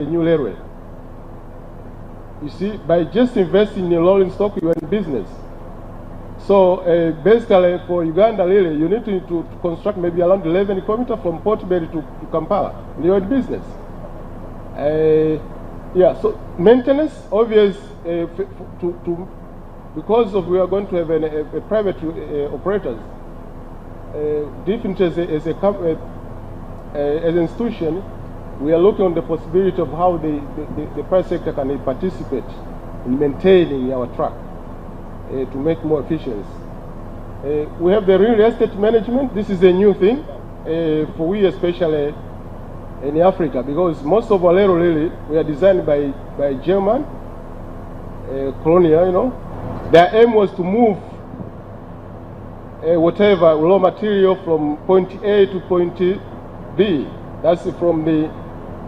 a new railway. You see, by just investing in rolling stock, you are in business. So basically, for Uganda, really, you need to construct maybe around 11 kilometers from Port Belly to Kampala. You're in business. Yeah, so maintenance, obvious, because of we are going to have a private operators, different as an institution, we are looking on the possibility of how the private sector can participate in maintaining our track to make more efficient. We have the real estate management. This is a new thing for we, especially in Africa, because most of our railroad really were designed by German colonial, you know. Their aim was to move whatever raw material from point A to point B. That's from the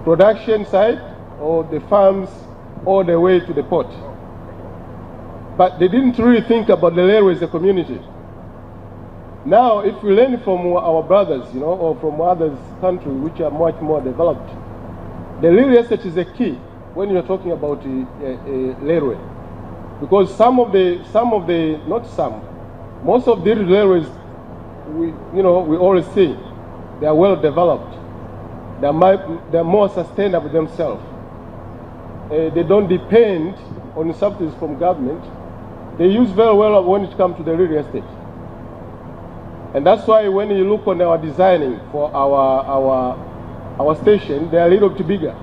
production side or the farms all the way to the port. But they didn't really think about the railway as a community. Now, if we learn from our brothers, you know, or from other countries which are much more developed, the real estate is a key when you're talking about a railway. Because most of the railways, we always say they are well developed. They're more sustainable themselves. They don't depend on subsidies from government. They use very well when it comes to the real estate. And that's why when you look on our designing for our station, they are a little bit bigger.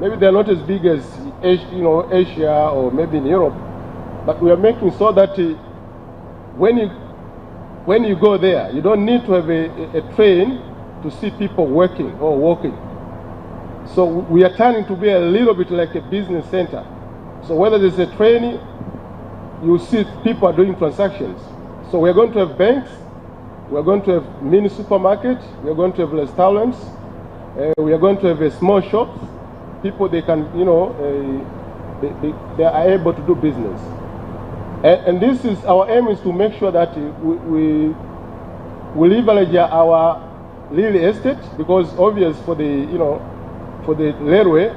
Maybe they're not as big as Asia or maybe in Europe, but we are making so that when you go there, you don't need to have a train to see people working or walking. So we are turning to be a little bit like a business center. So whether there's a train, you see people are doing transactions. So we're going to have banks, we're going to have mini supermarkets, we're going to have restaurants, we are going to have a small shops. People, they can, they are able to do business. And this is, our aim is to make sure that we leverage our real estate, because obvious for the, for the railway,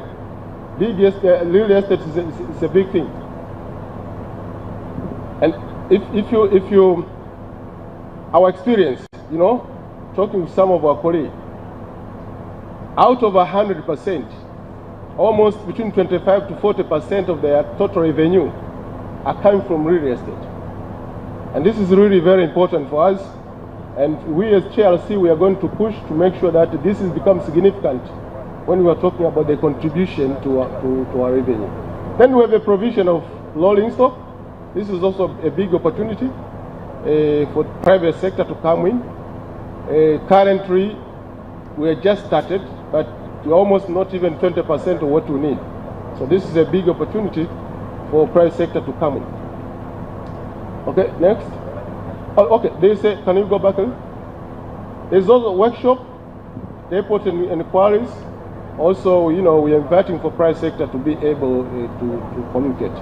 real estate is a big thing. And if you, our experience, talking with some of our colleagues, out of 100%, almost between 25 to 40% of their total revenue are coming from real estate. And this is really very important for us. And we as CLC, we are going to push to make sure that this has become significant when we are talking about the contribution to our revenue. Then we have a provision of rolling stock. This is also a big opportunity for the private sector to come in. Currently, we are just started, but we're almost not even 20% of what we need. So this is a big opportunity for private sector to come in. Okay, next. Oh, okay, they say, can you go back? There's also a workshop, airport inquiries. Also, we are inviting for private sector to be able to communicate.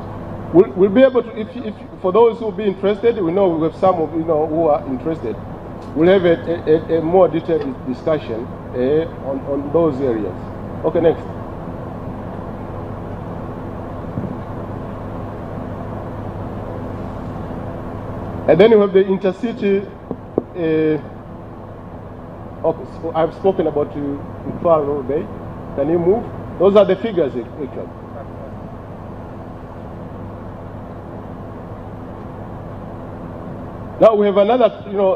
We'll be able to, if for those who will be interested, we know we have some of who are interested. We'll have a more detailed discussion on those areas. Okay, next. And then you have the intercity. Okay, so I've spoken about Mtwara Bay. Can you move? Those are the figures, actually. Now we have another,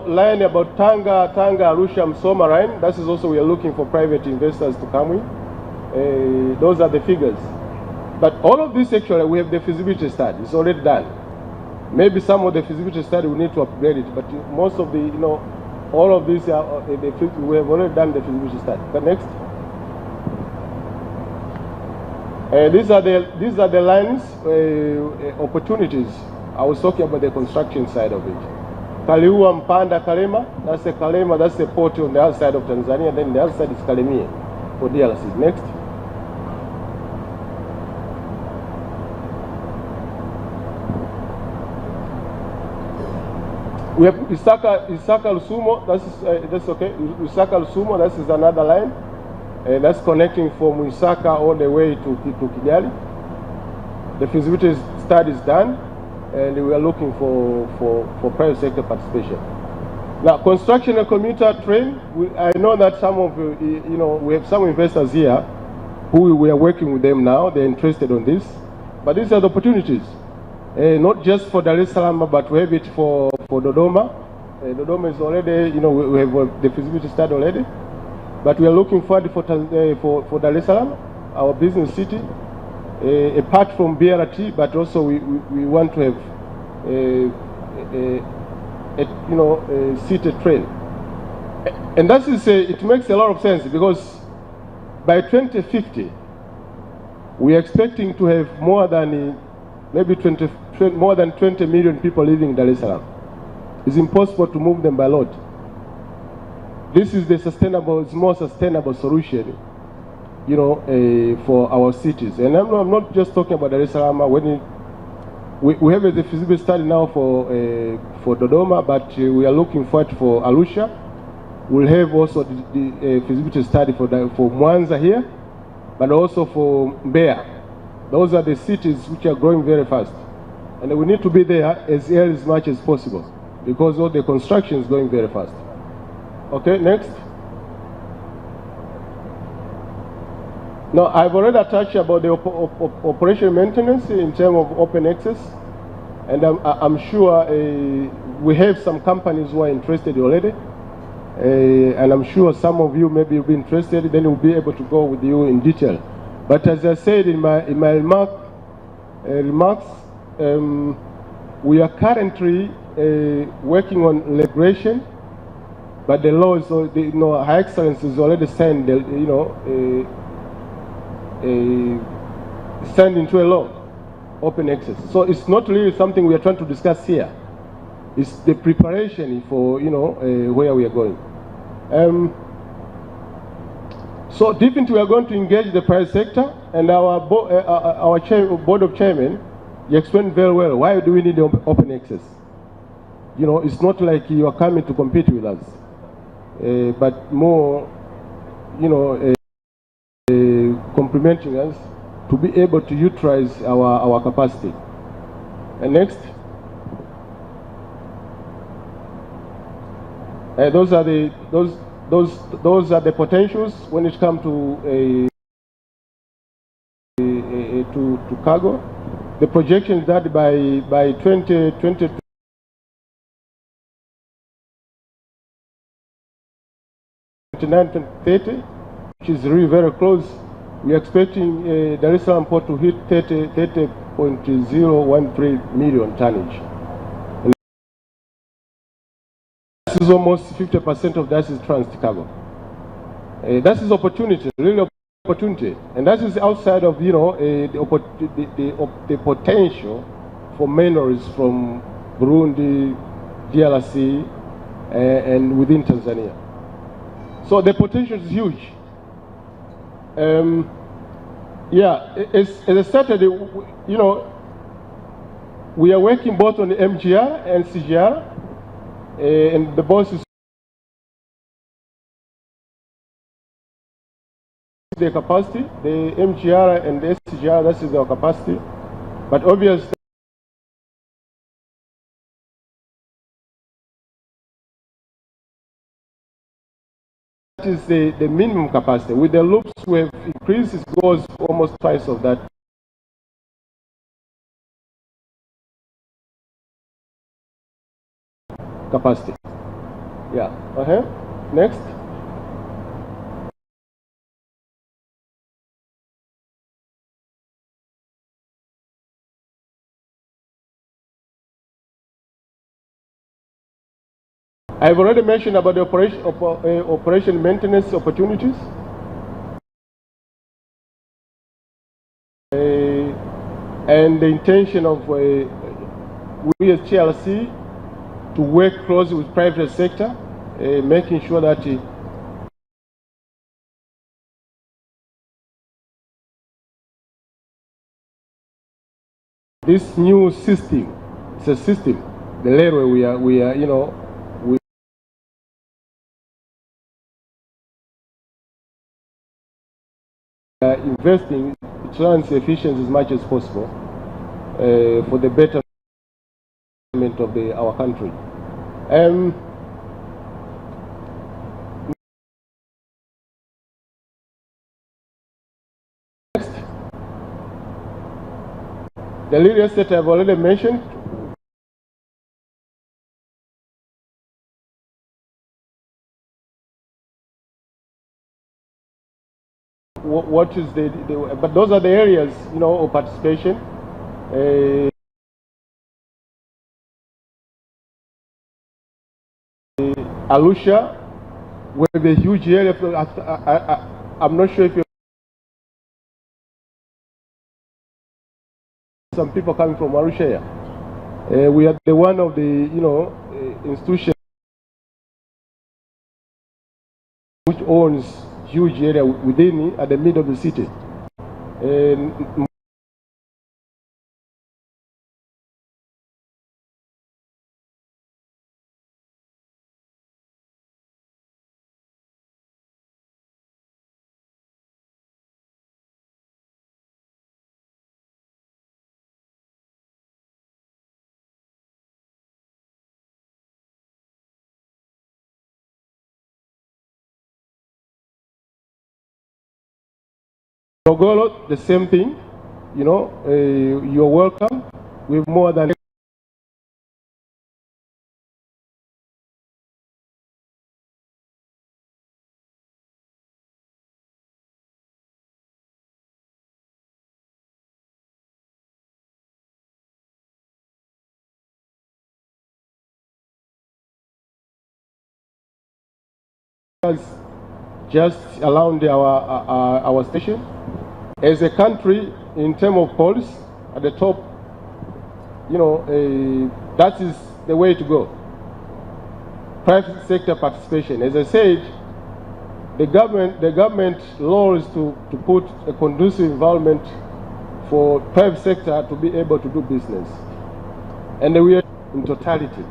line about Tanga, Arusha, Msoma line. That is also, we are looking for private investors to come in. Those are the figures. But all of this, actually, we have the feasibility study. It's already done. Maybe some of the feasibility study we need to upgrade it, but most of the, all of these are, we have already done the feasibility study. But next. These are the lines, opportunities. I was talking about the construction side of it. Kaliua, Mpanda, Kalema, that's the port on the other side of Tanzania, then the other side is Kalemie for DRC. Next. We have Isaka Lusumo, that's okay. Isaka Lusumo, that is another line. That's connecting from Wisaka all the way to Kigali. The feasibility study is done, and we are looking for private sector participation. Now, construction and commuter train, I know that some of we have some investors here who we are working with them now. They're interested on this, but these are the opportunities, not just for Dar es Salaam, but we have it for Dodoma. Dodoma is already, we have the feasibility study already, but we are looking forward for Dar es Salaam, our business city, apart from BRT, but also we want to have a seated train. And that is it makes a lot of sense, because by 2050 we are expecting to have more than maybe 20 million people living in Dar es Salaam. It's impossible to move them by lot. This is it's more sustainable solution, for our cities. And I'm not just talking about Dar es Salaam. We have the feasibility study now for Dodoma, but we are looking forward for Arusha. We'll have also the feasibility study for Mwanza here, but also for Mbeya. Those are the cities which are growing very fast, and we need to be there as early as much as possible, because all the construction is going very fast. Okay, next. Now, I've already touched about the operation maintenance in terms of open access, and I'm sure we have some companies who are interested already, and I'm sure some of you maybe will be interested. Then we'll be able to go with you in detail. But as I said in my remarks, we are currently working on liberation, but the law is, Her Excellency has already signed, signed into a law, open access. So it's not really something we are trying to discuss here. It's the preparation for, where we are going. So definitely we are going to engage the private sector, and our board of chairmen, you explained very well why do we need open access. It's not like you are coming to compete with us, but more, complementing us to be able to utilize our capacity. And next, those are the potentials when it comes to cargo. The projection is that by 2020. 29-30, which is really very close. We are expecting Dar es Salaam port to hit 30.013 million tonnage. And this is almost 50% of that is transit cargo. That is opportunity, really opportunity, and that is outside of the potential for minerals from Burundi, DRC, and within Tanzania. So the potential is huge. As I started, we are working both on the MGR and CGR, and the boss is the capacity, the MGR and the SCGR, that is our capacity. But obviously, that is the minimum capacity. With the loops we have increased, it goes almost twice of that capacity. Yeah. Next. I've already mentioned about the operation maintenance opportunities. And the intention of we as TLC to work closely with private sector, making sure that this new system, it's a system, the railway we are investing, it runs efficiency as much as possible for the betterment of our country. Next, the real estate I've already mentioned. What is but those are the areas, you know, of participation. Arusha, with a huge area. I'm not sure if you. Some people coming from Arusha here. We are the one of the, you know, institutions which owns huge area within at the middle of the city. Togolo, the same thing, you know, you're welcome. We've more than just around our station. As a country, in terms of polls, at the top, you know, that is the way to go. Private sector participation. As I said, the government law is to put a conducive environment for private sector to be able to do business. And we are in totality.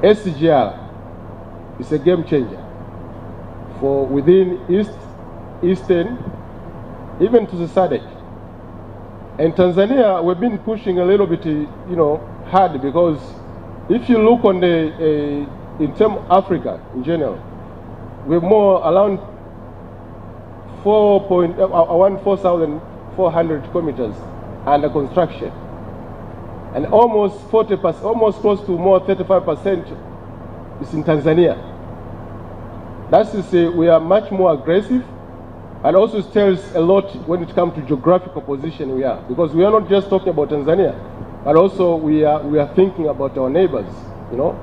SGR is a game changer for within Eastern, even to the SADC. And Tanzania, we've been pushing a little bit, you know, hard, because if you look on the, in terms of Africa in general, we're more around 4,400 kilometers under construction. And almost 40%, almost close to more 35% is in Tanzania. That is, we are much more aggressive, and also tells a lot when it comes to geographical position we are, because we are not just talking about Tanzania, but also we are thinking about our neighbors, you know,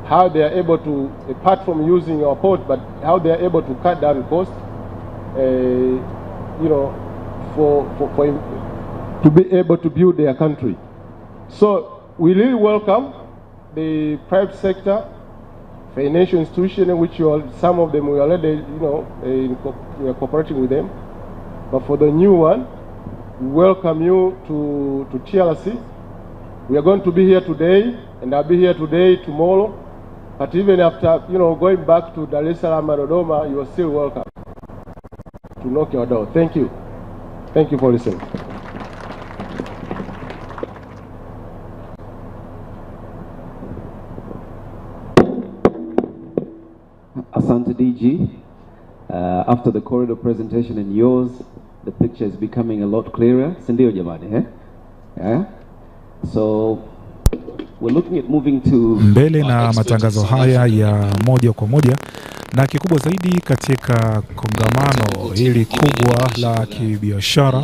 how they are able to, apart from using our port, but how they are able to cut down cost, you know, to be able to build their country. So we really welcome the private sector, financial institution, in which some of them we already, you know, we are cooperating with them. But for the new one, we welcome you to TRC. We are going to be here today, and I'll be here today, tomorrow. But even after, you know, going back to Dar es Salaam and Dodoma, you are still welcome to knock your door. Thank you. Thank you for listening. Asante DG. After the corridor presentation and yours, the picture is becoming a lot clearer. Sindio jamani, eh? Yeah? So we're looking at moving to mbele na matangazo haya ya moja kwa moja, na kikubwa zaidi katika kongamano hili kubwa la kibiashara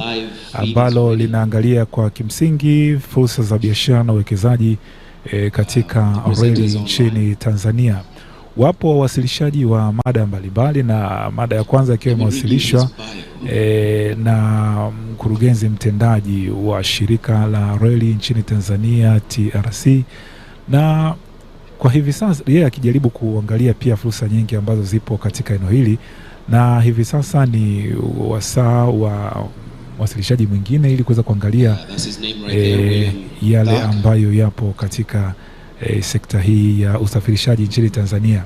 ambalo linaangalia kwa kimsingi fursa za biashara na uwekezaji katika RELI nchini Tanzania. Wapo wawasilishaji wa mada mbalimbali, na mada ya kwanza ikiwa imewasilishwa na mkurugenzi mtendaji wa shirika la RELI nchini Tanzania TRC, na kwa hivi sasa yeye akijaribu kuangalia pia fursa nyingi ambazo zipo katika eneo hili, na hivi sasa ni wasaa wa wasilishaji mwingine ili kuweza kuangalia yale ambayo yapo katika sekta hii ya usafirishaji nchini Tanzania.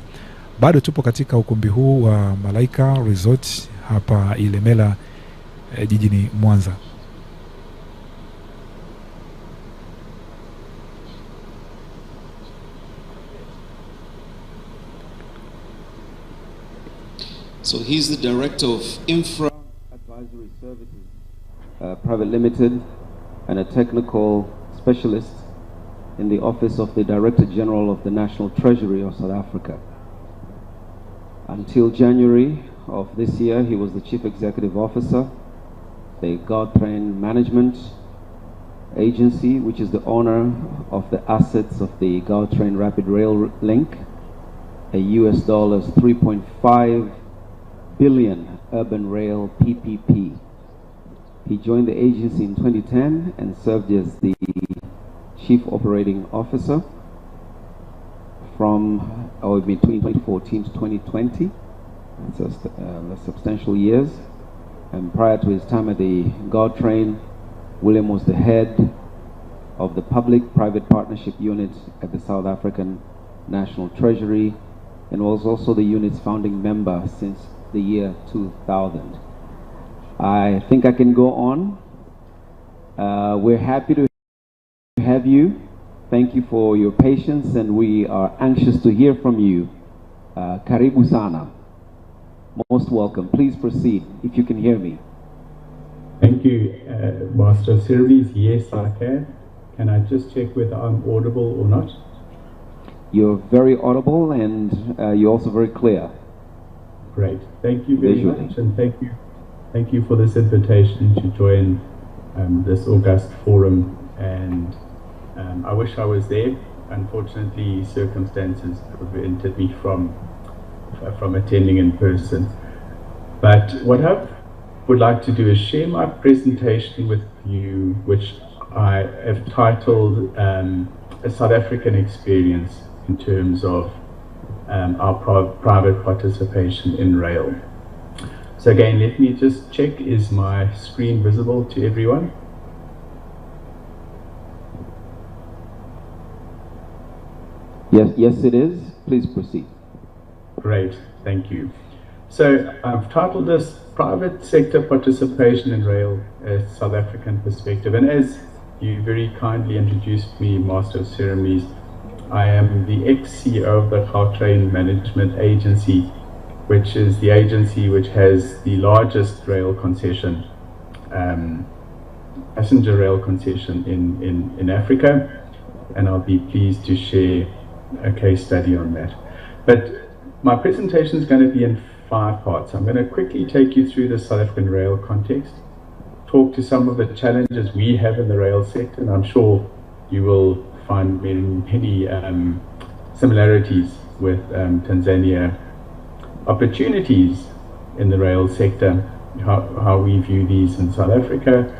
Bado tupo katika ukumbi huu wa Malaika Resort hapa Ilemela jijini Mwanza. So he's the director of Infra Advisory Services Private Limited and a technical specialist in the office of the Director General of the National Treasury of South Africa. Until January of this year, he was the Chief Executive Officer, the Gautrain Management Agency, which is the owner of the assets of the Gautrain Rapid Rail Link, a US dollars 3.5 billion urban rail PPP. He joined the agency in 2010 and served as the Chief Operating Officer between 2014 to 2020. That's substantial years. And prior to his time at the Gautrain, William was the head of the Public-Private Partnership Unit at the South African National Treasury and was also the unit's founding member since the year 2000. I think I can go on. We're happy to have you. Thank you for your patience, and we are anxious to hear from you. Karibu sana. Most welcome. Please proceed if you can hear me. Thank you, Master Service. Yes, I can. Can I just check whether I'm audible or not? You're very audible, and you're also very clear. Great. Thank you very much, and thank you for this invitation to join this august forum. And I wish I was there. Unfortunately, circumstances prevented me from attending in person. But what I would like to do is share my presentation with you, which I have titled A South African Experience in terms of our private participation in rail. So again, let me just check, is my screen visible to everyone? Yes, it is. Please proceed. Great, thank you. So I've titled this Private Sector Participation in Rail, a South African Perspective. And as you very kindly introduced me, Master of Ceremonies, I am the ex-CEO of the Gautrain Management Agency, which is the agency which has the largest rail concession, passenger rail concession in Africa. And I'll be pleased to share a case study on that. But my presentation is going to be in 5 parts. I'm going to quickly take you through the South African rail context, talk to some of the challenges we have in the rail sector, and I'm sure you will find many similarities with Tanzania, opportunities in the rail sector, how we view these in South Africa,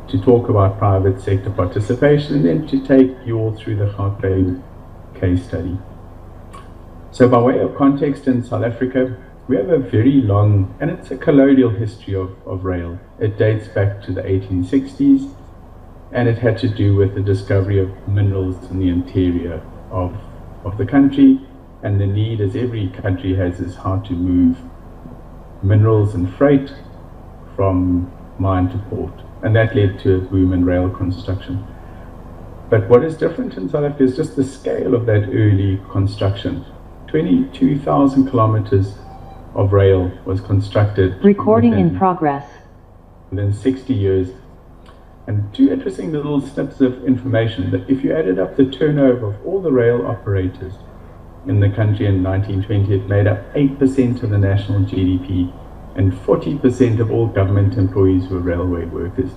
to talk about private sector participation, and then to take you all through the Gautrain case study. So by way of context, in South Africa, we have a very long, and it's a colonial history of rail. It dates back to the 1860s, and it had to do with the discovery of minerals in the interior of the country, and the need, as every country has, is how to move minerals and freight from mine to port. And that led to a boom in rail construction. But what is different in South Africa is just the scale of that early construction. 22,000 kilometers of rail was constructed. Recording in progress. Within 60 years. And 2 interesting little snips of information, that if you added up the turnover of all the rail operators in the country in 1920, it made up 8% of the national GDP, and 40% of all government employees were railway workers.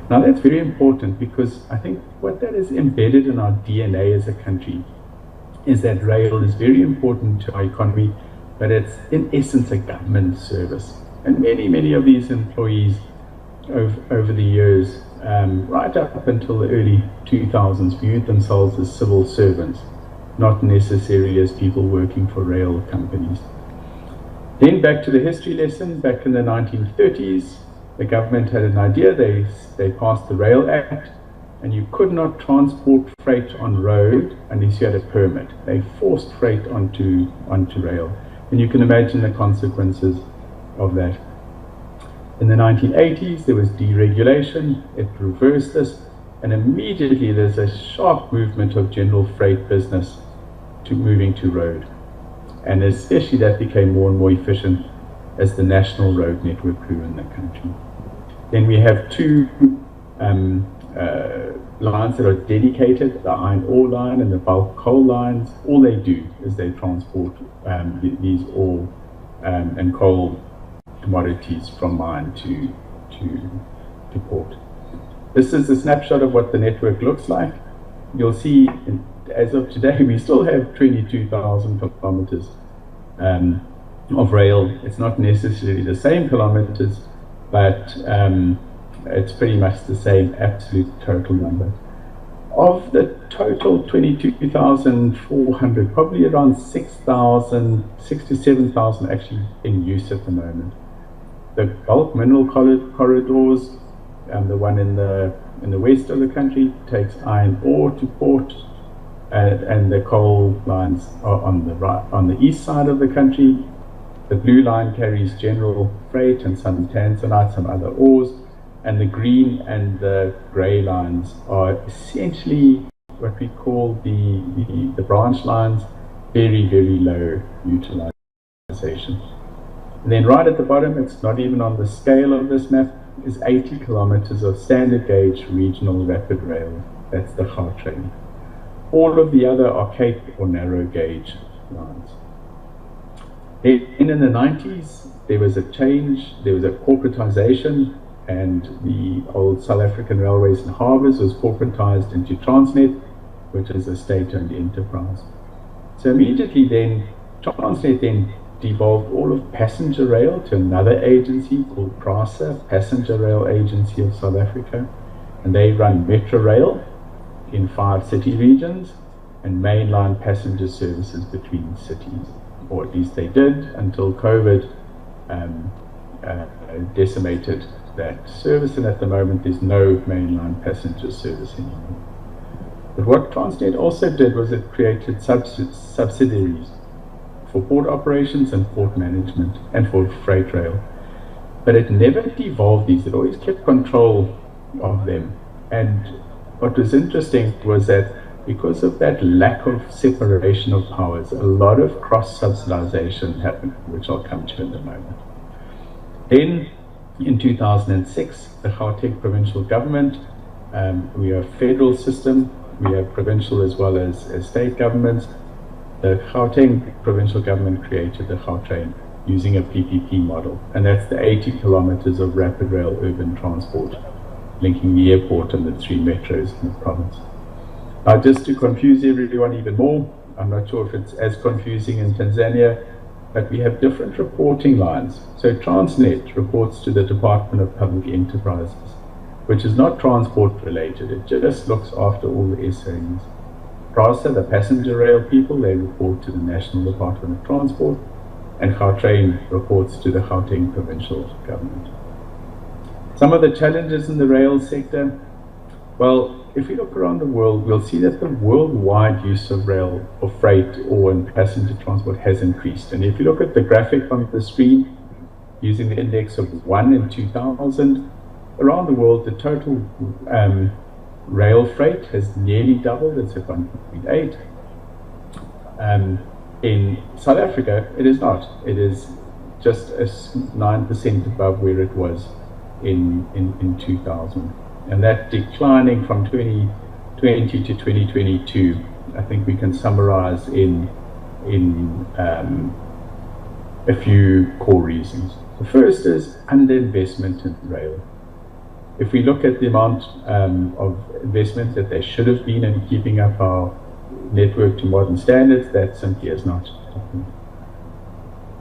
Now that's very important, because I think what that is embedded in our DNA as a country is that rail is very important to our economy, but it's in essence a government service. And many of these employees over the years, right up until the early 2000s, viewed themselves as civil servants, not necessarily as people working for rail companies. Then back to the history lesson, back in the 1930s, the government had an idea. They passed the Rail Act, and you could not transport freight on road unless you had a permit. They forced freight onto rail. And you can imagine the consequences of that. In the 1980s, there was deregulation. It reversed this, and immediately there's a sharp movement of general freight business to moving to road. And especially that became more and more efficient as the national road network grew in the country. Then we have two lines that are dedicated, the iron ore line and the bulk coal lines. All they do is they transport these ore and coal commodities from mine to port. This is a snapshot of what the network looks like. You'll see, as of today, we still have 22,000 kilometers of rail. It's not necessarily the same kilometers, but it's pretty much the same absolute total number. Of the total 22,400, probably around 6,000, 6,000 to 7,000 actually in use at the moment. The bulk mineral corridors, the one in the west of the country takes iron ore to port, and the coal lines are on the east side of the country. The blue line carries general freight and some tanzanite, some other ores, and the green and the grey lines are essentially what we call the branch lines, very, very low utilization. And then right at the bottom, it's not even on the scale of this map, is 80 kilometers of standard gauge regional rapid rail. That's the Gautrain. All of the other are Cape or narrow gauge lines. In the 90s, there was a change, there was a corporatization, and the old South African Railways and Harbours was corporatized into Transnet, which is a state-owned enterprise. So immediately then, Transnet then devolved all of passenger rail to another agency called PRASA, Passenger Rail Agency of South Africa, and they run metro rail in 5 city regions and mainline passenger services between cities, or at least they did until COVID decimated that service, and at the moment there's no mainline passenger service anymore. But what Transnet also did was it created subsidiaries for port operations and port management and for freight rail. But it never devolved these, it always kept control of them. And what was interesting was that because of that lack of separation of powers, a lot of cross-subsidization happened, which I'll come to in a moment. Then, in 2006, the Gauteng provincial government, we are a federal system, we have provincial as well as state governments. The Gauteng provincial government created the Gautrain using a PPP model, and that's the 80 kilometers of rapid rail urban transport linking the airport and the 3 metros in the province. Now, just to confuse everyone even more, I'm not sure if it's as confusing in Tanzania, but we have different reporting lines. So Transnet reports to the Department of Public Enterprises, which is not transport related, it just looks after all the SOEs. PRASA, the passenger rail people, they report to the National Department of Transport, and Gautrain reports to the Gauteng provincial government. Some of the challenges in the rail sector, well, if we look around the world, we'll see that the worldwide use of rail for freight or in passenger transport has increased. And if you look at the graphic on the screen, using the index of 1 in 2000, around the world, the total rail freight has nearly doubled, it's at 1.8. In South Africa, it is not. It is just 9% above where it was in 2000. And that declining from 2020 to 2022, I think we can summarize in a few core reasons. The first is underinvestment in rail. If we look at the amount of investment that there should have been in keeping up our network to modern standards, that simply has not happened.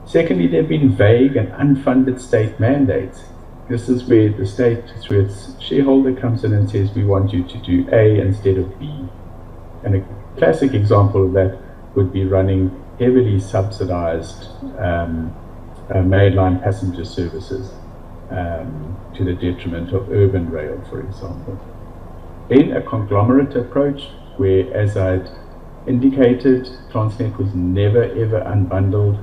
Secondly, there have been vague and unfunded state mandates. This is where the state, through its shareholder, comes in and says, we want you to do A instead of B. And a classic example of that would be running heavily subsidized mainline passenger services to the detriment of urban rail, for example. Then a conglomerate approach where, as I'd indicated, Transnet was never ever unbundled.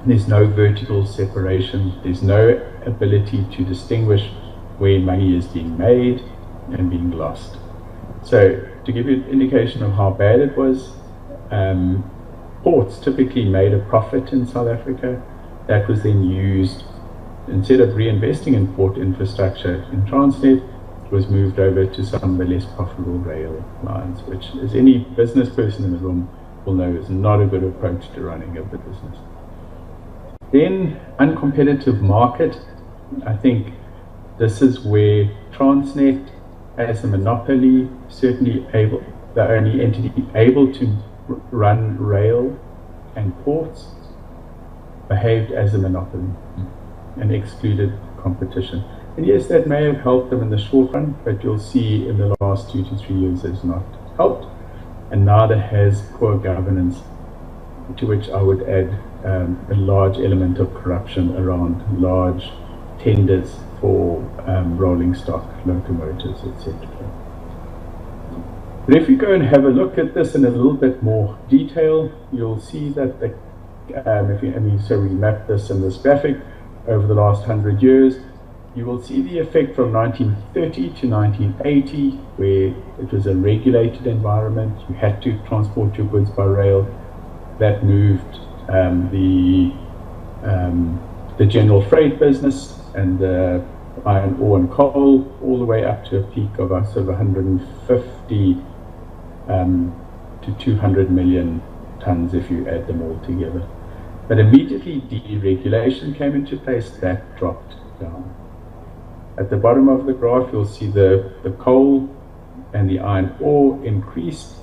There's no vertical separation. There's no ability to distinguish where money is being made and being lost. So to give you an indication of how bad it was, ports typically made a profit in South Africa. That was then used, instead of reinvesting in port infrastructure in Transnet, it was moved over to some of the less profitable rail lines, which, as any business person in the room will know, is not a good approach to running a business. Then, uncompetitive market. I think this is where Transnet, as a monopoly, certainly the only entity able to run rail and ports, behaved as a monopoly and excluded competition. And yes, that may have helped them in the short run, but you'll see in the last 2 to 3 years has not helped, and neither has poor governance, to which I would add a large element of corruption around large tenders for rolling stock, locomotives, etc. But if you go and have a look at this in a little bit more detail, you'll see that so we map this in this graphic over the last 100 years. You will see the effect from 1930 to 1980, where it was a regulated environment. You had to transport your goods by rail. That moved the general freight business and the iron ore and coal all the way up to a peak of sort of 150 to 200 million tons if you add them all together. But immediately deregulation came into place. That dropped down. At the bottom of the graph, you'll see the coal and the iron ore increased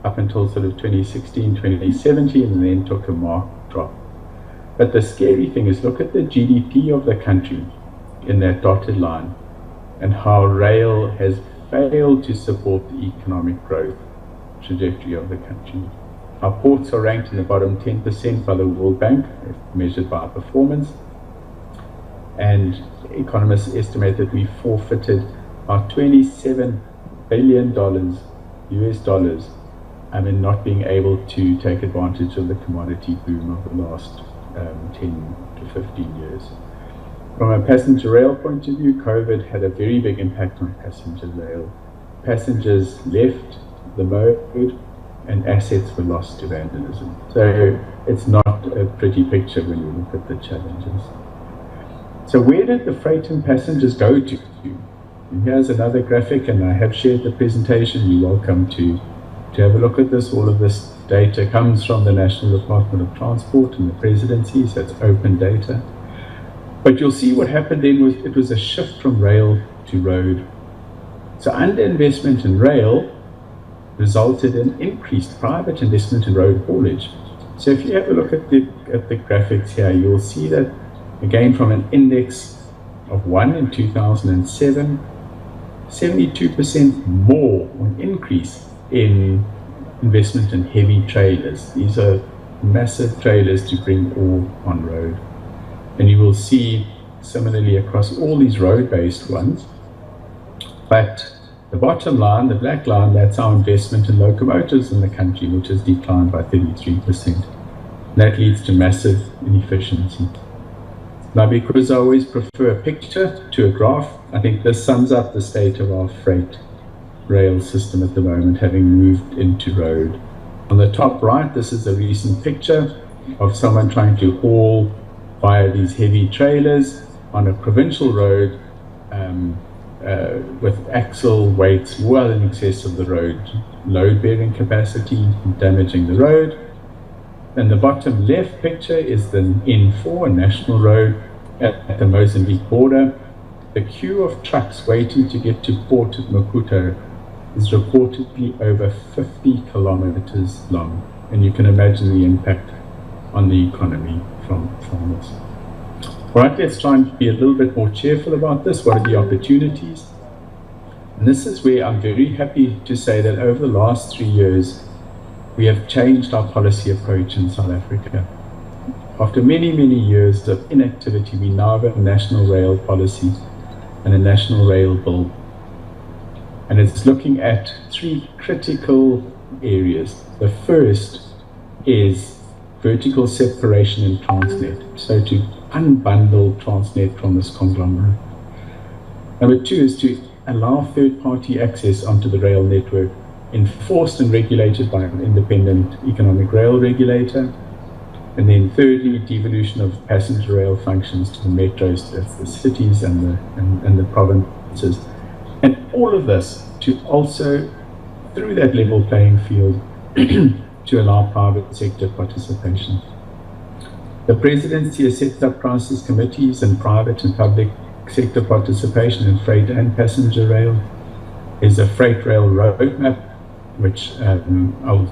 up until sort of 2016, 2017, and then took a marked drop. But the scary thing is, look at the GDP of the country in that dotted line and how rail has failed to support the economic growth trajectory of the country. Our ports are ranked in the bottom 10% by the World Bank, measured by performance. And economists estimate that we forfeited our $27 billion US dollars in not being able to take advantage of the commodity boom of the last 10 to 15 years. From a passenger rail point of view, COVID had a very big impact on passenger rail. Passengers left the mode and assets were lost to vandalism. So it's not a pretty picture when you look at the challenges. So where did the freight and passengers go to? And here's another graphic, and I have shared the presentation. You're welcome to have a look at this. All of this data comes from the National Department of Transport and the Presidency, so it's open data. But you'll see what happened then was it was a shift from rail to road. So underinvestment in rail resulted in increased private investment in road haulage. So if you have a look at the graphics here, you'll see that again from an index of 1 in 2007, 72% more an increase in investment in heavy trailers. These are massive trailers to bring ore on road. And you will see similarly across all these road-based ones. But the bottom line, the black line, that's our investment in locomotives in the country, which has declined by 33%. That leads to massive inefficiency. Now, because I always prefer a picture to a graph, I think this sums up the state of our freight rail system at the moment, having moved into road. On the top right, this is a recent picture of someone trying to haul via these heavy trailers on a provincial road with axle weights well in excess of the road load-bearing capacity, damaging the road. And the bottom left picture is the N4, a national road at the Mozambique border. The queue of trucks waiting to get to port at Maputo is reportedly over 50 kilometers long. And you can imagine the impact on the economy from this. All right, let's try and be a little bit more cheerful about this. What are the opportunities? And this is where I'm very happy to say that over the last 3 years, we have changed our policy approach in South Africa. After many, many years of inactivity, we now have a national rail policy and a national rail bill. And it's looking at 3 critical areas. The first is vertical separation in Transnet, so to unbundle Transnet from this conglomerate. Number two is to allow third-party access onto the rail network, enforced and regulated by an independent economic rail regulator. And then thirdly, devolution of passenger rail functions to the metros, that's the cities and the provinces. And all of this to also, through that level playing field, to allow private sector participation. The presidency has set up crisis committees and private and public sector participation in freight and passenger rail. There's a freight rail roadmap, which I'll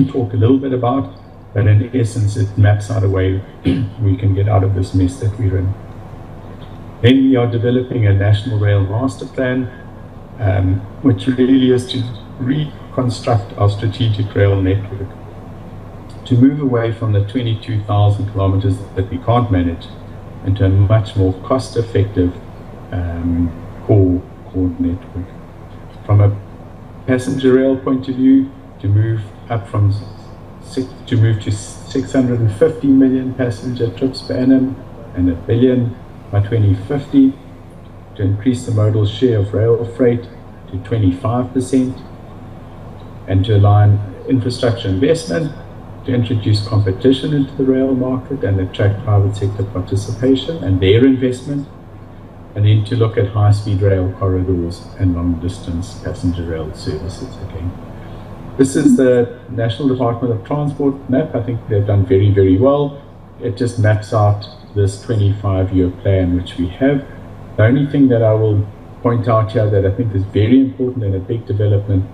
talk a little bit about, but in essence it maps out a way we can get out of this mess that we're in. Then we are developing a national rail master plan, which really is to reconstruct our strategic rail network, to move away from the 22,000 kilometers that we can't manage into a much more cost-effective core network. From a passenger rail point of view, to move to 650 million passenger trips per annum and 1 billion by 2050, to increase the modal share of rail freight to 25%, and to align infrastructure investment to introduce competition into the rail market and attract private sector participation and their investment, and then to look at high-speed rail corridors and long-distance passenger rail services again. This is the National Department of Transport map. I think they've done very, very well. It just maps out this 25-year plan which we have. The only thing that I will point out here that I think is very important and a big development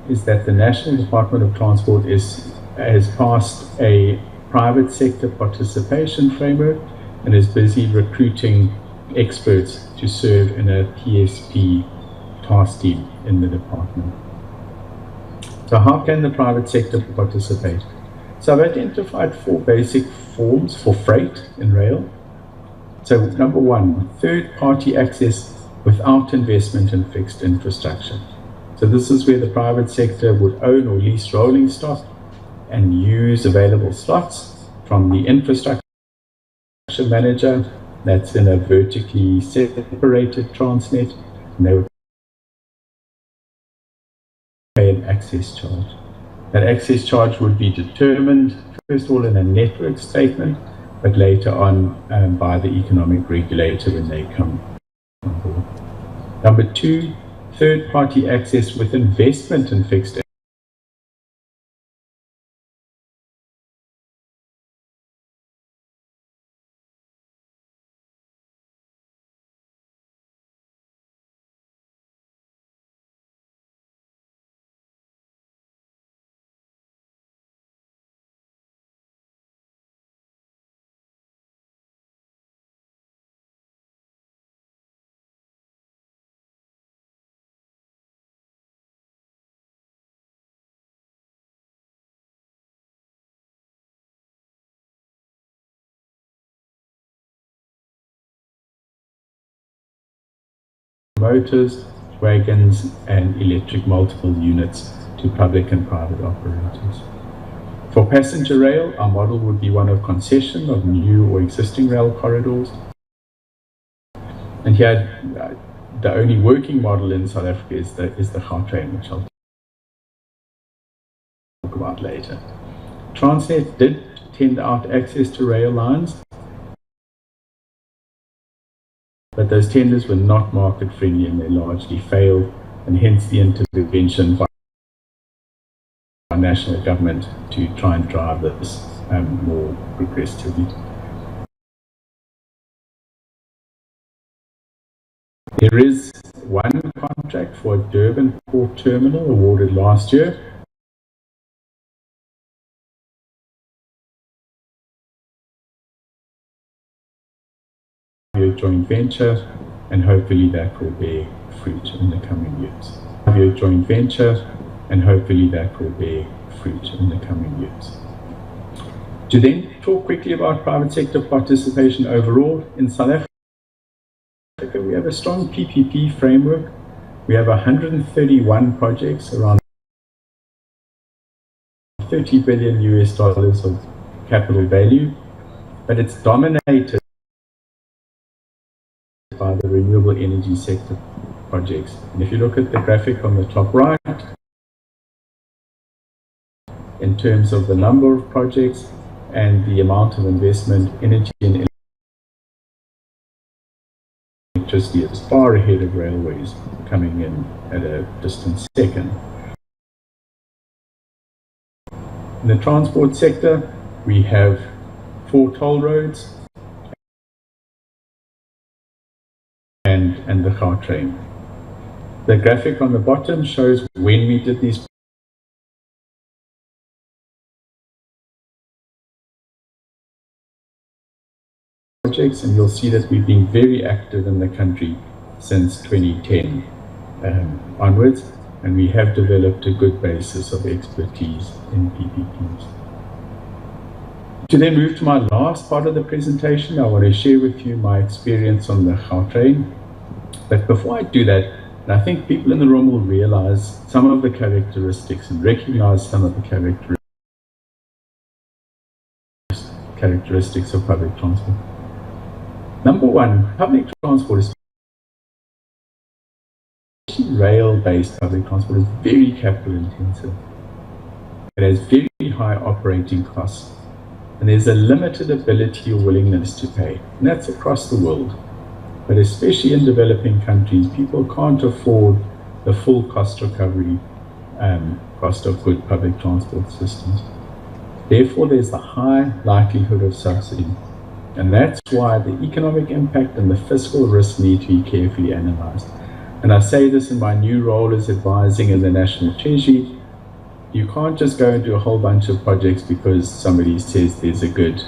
is that the National Department of Transport has passed a private sector participation framework and is busy recruiting experts to serve in a PSP task team in the department. So how can the private sector participate? So I've identified 4 basic forms for freight in rail. So number 1, third-party access without investment in fixed infrastructure. So this is where the private sector would own or lease rolling stock and use available slots from the infrastructure manager that's in a vertically separated Transnet, and they would pay an access charge. That access charge would be determined, first of all, in a network statement, but later on by the economic regulator when they come on board. Number 2, third-party access with investment in fixed motors, wagons, and electric multiple units to public and private operators. For passenger rail, our model would be one of concession of new or existing rail corridors. And here, the only working model in South Africa is the Gautrain, which I'll talk about later. Transnet did tender out access to rail lines, but those tenders were not market friendly and they largely failed, and hence the intervention by our national government to try and drive this more progressively. There is one contract for a Durban port terminal awarded last year. A joint venture, and hopefully that will bear fruit in the coming years. A joint venture, and hopefully that will bear fruit in the coming years. To then talk quickly about private sector participation overall in South Africa, we have a strong PPP framework. We have 131 projects, around $30 billion of capital value, but it's dominated by the renewable energy sector projects. And if you look at the graphic on the top right, in terms of the number of projects and the amount of investment, energy and electricity is far ahead of railways, coming in at a distant second. In the transport sector, we have 4 toll roads and the Gautrain. The graphic on the bottom shows when we did these projects, and you'll see that we've been very active in the country since 2010 onwards, and we have developed a good basis of expertise in PPPs. To then move to my last part of the presentation, I want to share with you my experience on the Gautrain. But before I do that, and I think people in the room will realize some of the characteristics and recognize some of the characteristics of public transport. Number one, public transport, especially rail-based public transport, is very capital intensive. It has very high operating costs, and there's a limited ability or willingness to pay, and that's across the world. But especially in developing countries, people can't afford the full cost recovery, cost of good public transport systems. Therefore, there's the high likelihood of subsidy. And that's why the economic impact and the fiscal risk need to be carefully analyzed. And I say this in my new role as advising in the National Treasury. You can't just go into a whole bunch of projects because somebody says there's a good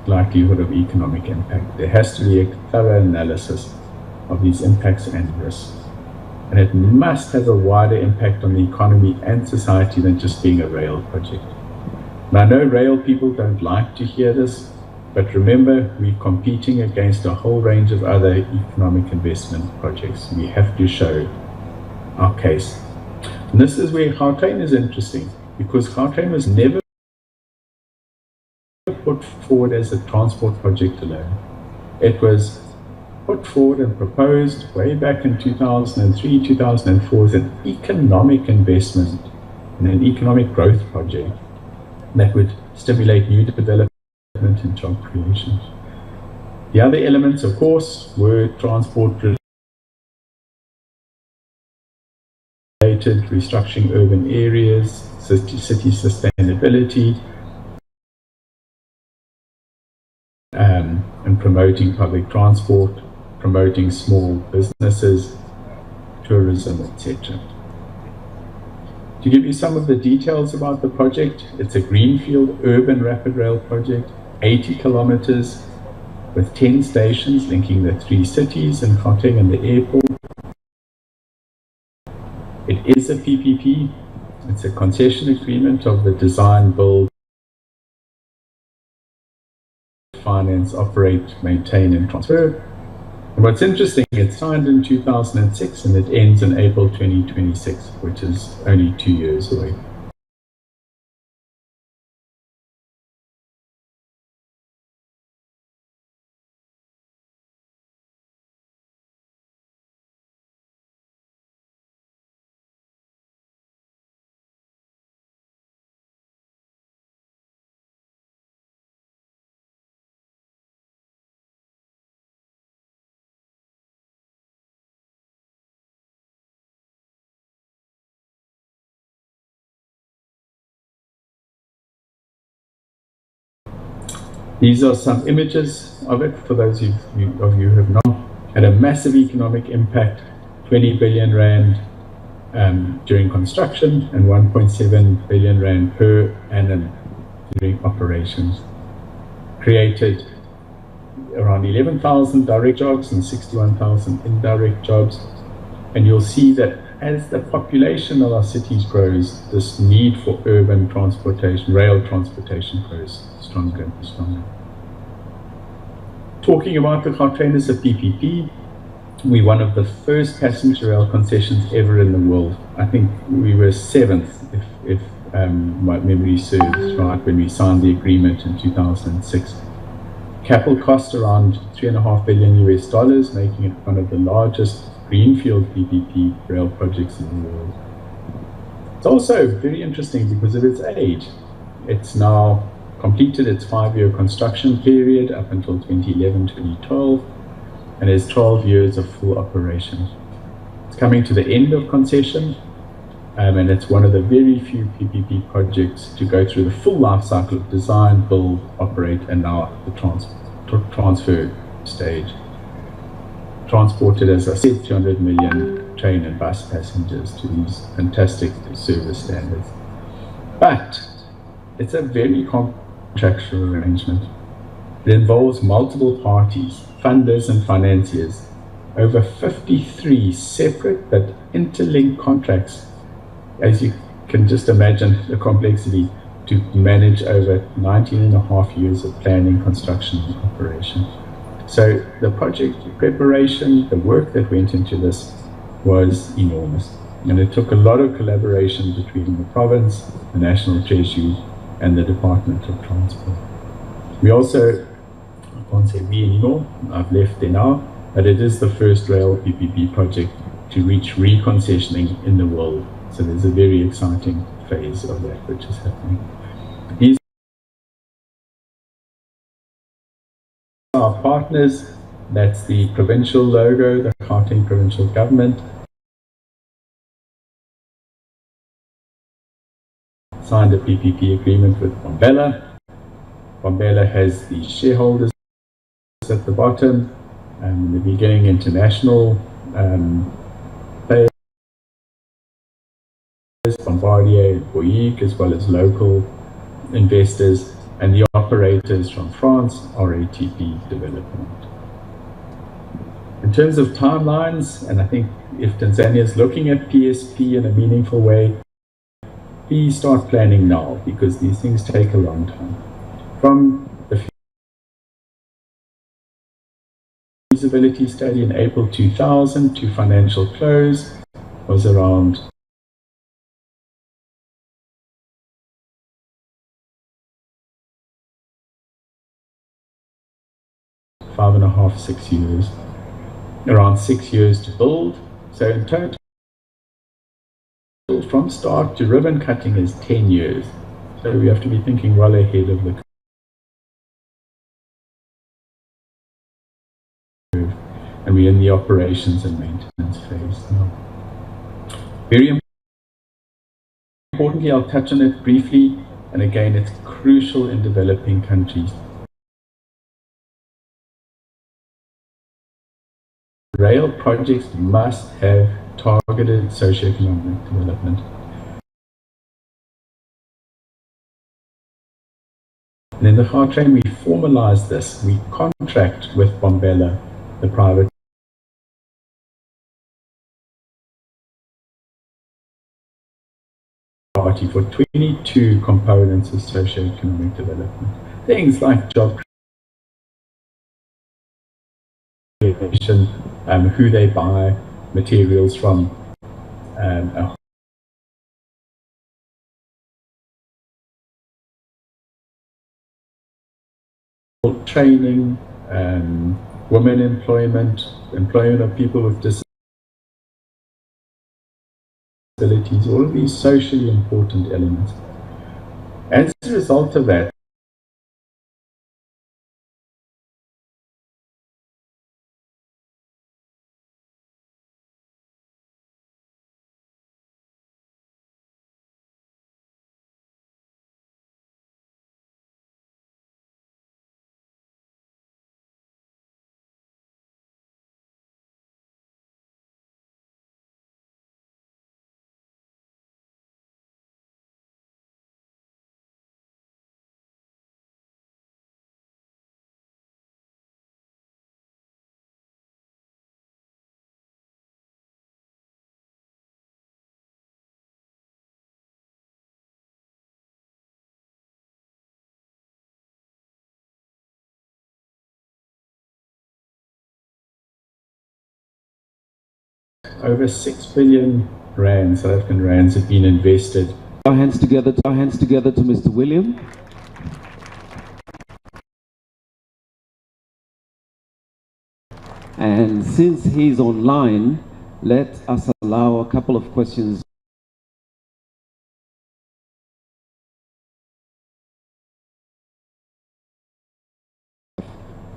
likelihood of economic impact. There has to be a thorough analysis of these impacts and risks. And it must have a wider impact on the economy and society than just being a rail project. And I know rail people don't like to hear this, but remember, we're competing against a whole range of other economic investment projects. We have to show our case. And this is where Gautrain is interesting, because Gautrain was never put forward as a transport project alone. It was put forward and proposed way back in 2003, 2004 as an economic investment and an economic growth project that would stimulate new development and job creation. The other elements, of course, were transport related, restructuring urban areas, city sustainability, and promoting public transport, promoting small businesses, tourism, etc. To give you some of the details about the project, it's a greenfield urban rapid rail project, 80 kilometers with 10 stations linking the 3 cities in Gauteng and the airport. It is a PPP. It's a concession agreement of the design, build, finance, operate, maintain and transfer. And what's interesting, it's signed in 2006 and it ends in April 2026, which is only 2 years away. These are some images of it for those of you who have not. Had a massive economic impact, 20 billion rand during construction and 1.7 billion rand per annum during operations. Created around 11,000 direct jobs and 61,000 indirect jobs. And you'll see that as the population of our cities grows, this need for urban transportation, rail transportation grows stronger and stronger. Talking about the Gautrain as a PPP, we're one of the first passenger rail concessions ever in the world. I think we were 7th, if my memory serves right, when we signed the agreement in 2006. Capital cost around $3.5 billion US, making it one of the largest greenfield PPP rail projects in the world. It's also very interesting because of its age. It's now completed its 5-year construction period up until 2011-2012, and has 12 years of full operation. It's coming to the end of concession, and it's one of the very few PPP projects to go through the full life cycle of design, build, operate, and now the transfer stage. Transported, as I said, 200 million train and bus passengers to these fantastic service standards. But it's a very contractual arrangement. It involves multiple parties, funders and financiers, over 53 separate but interlinked contracts. As you can just imagine the complexity to manage over 19.5 years of planning, construction and operation. So the project preparation, the work that went into this was enormous. And it took a lot of collaboration between the province, the National Treasury and the Department of Transport. We also, I can't say we anymore, I've left there now, but it is the first rail PPP project to reach reconcessioning in the world. So there's a very exciting phase of that which is happening. These are our partners. That's the provincial logo, the Gauteng provincial government. Signed a PPP agreement with Bombela. Bombela has the shareholders at the bottom, and the beginning international players, Bombardier, Bouygues, as well as local investors, and the operators from France, RATP Development. In terms of timelines, and I think if Tanzania is looking at PSP in a meaningful way, please start planning now, because these things take a long time. From the feasibility study in April 2000 to financial close was around five and a half, 6 years, around 6 years to build. So in total, from start to ribbon cutting is 10 years. So we have to be thinking well ahead of the curve. And we're in the operations and maintenance phase now. Very importantly, I'll touch on it briefly, and again, it's crucial in developing countries. Rail projects must have targeted socioeconomic development. And in the Gauteng, we formalize this. We contract with Bombela, the private party, for 22 components of socioeconomic development. Things like job creation, who they buy materials from, training, women employment, employment of people with disabilities, all of these socially important elements. As a result of that, over 6 billion rand, South African rands, have been invested our hands together to Mr. William. And since he's online, let us allow a couple of questions.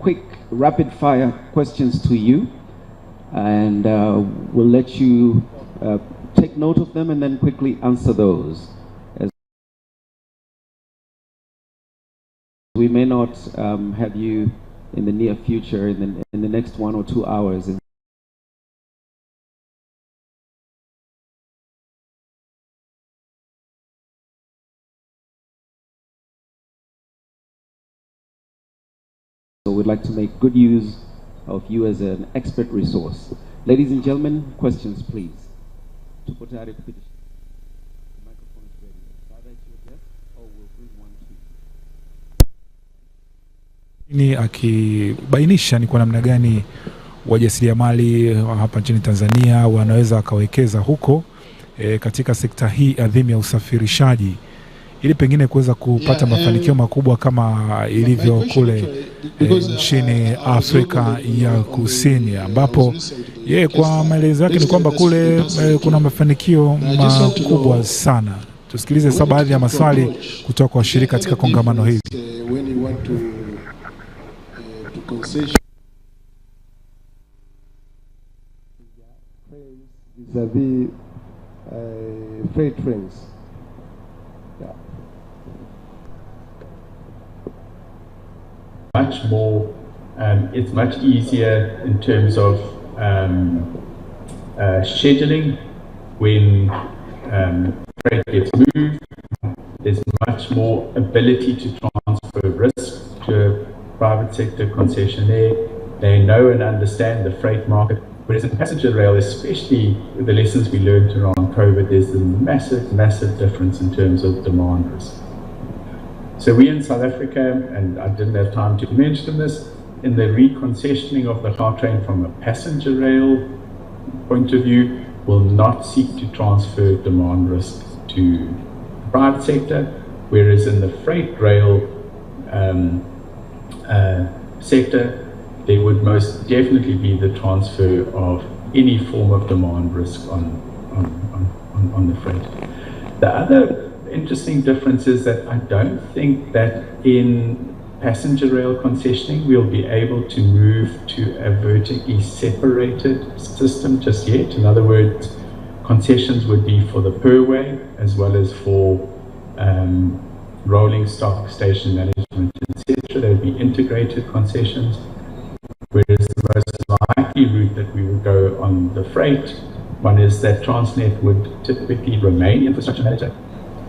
Quick, rapid fire questions to you, and we'll let you take note of them and then quickly answer those. As we may not have you in the near future, in the next 1 or 2 hours. So we'd like to make good use of you as an expert resource. Ladies and gentlemen, questions please. Tupo tayari kupitisha. The microphone is ready. Father, it's your guest, or we'll bring one to you. Ni akibainisha ni kwa namna gani wajasiriamali hapa nchini Tanzania wanaweza wakawekeza huko katika sekta hii adhimu ya usafirishaji ili pengine kuweza kupata mafanikio makubwa kama ilivyo kule nchini Afrika ya Kusini, ambapo kwa maelezo yake ni kwamba kule kuna mafanikio makubwa sana. Tusikilize sasa baadhi ya maswali kutoka kwa washirika katika kongamano hili. Vis-a-vis freight trains. Yeah. Much more, it's much easier in terms of scheduling when freight gets moved. There's much more ability to transfer risk to a private sector concessionaire. They know and understand the freight market. Whereas in passenger rail, especially with the lessons we learned around COVID, there's a massive, massive difference in terms of demand risk. So we in South Africa, and I didn't have time to mention this, in the reconcessioning of the Gautrain from a passenger rail point of view, will not seek to transfer demand risk to the private sector, whereas in the freight rail sector, there would most definitely be the transfer of any form of demand risk on the freight. The other interesting difference is that I don't think that in passenger rail concessioning we'll be able to move to a vertically separated system just yet. In other words, concessions would be for the per way as well as for rolling stock, station management, etc. They would be integrated concessions. Whereas the most likely route that we would go on the freight one is that Transnet would typically remain the infrastructure manager,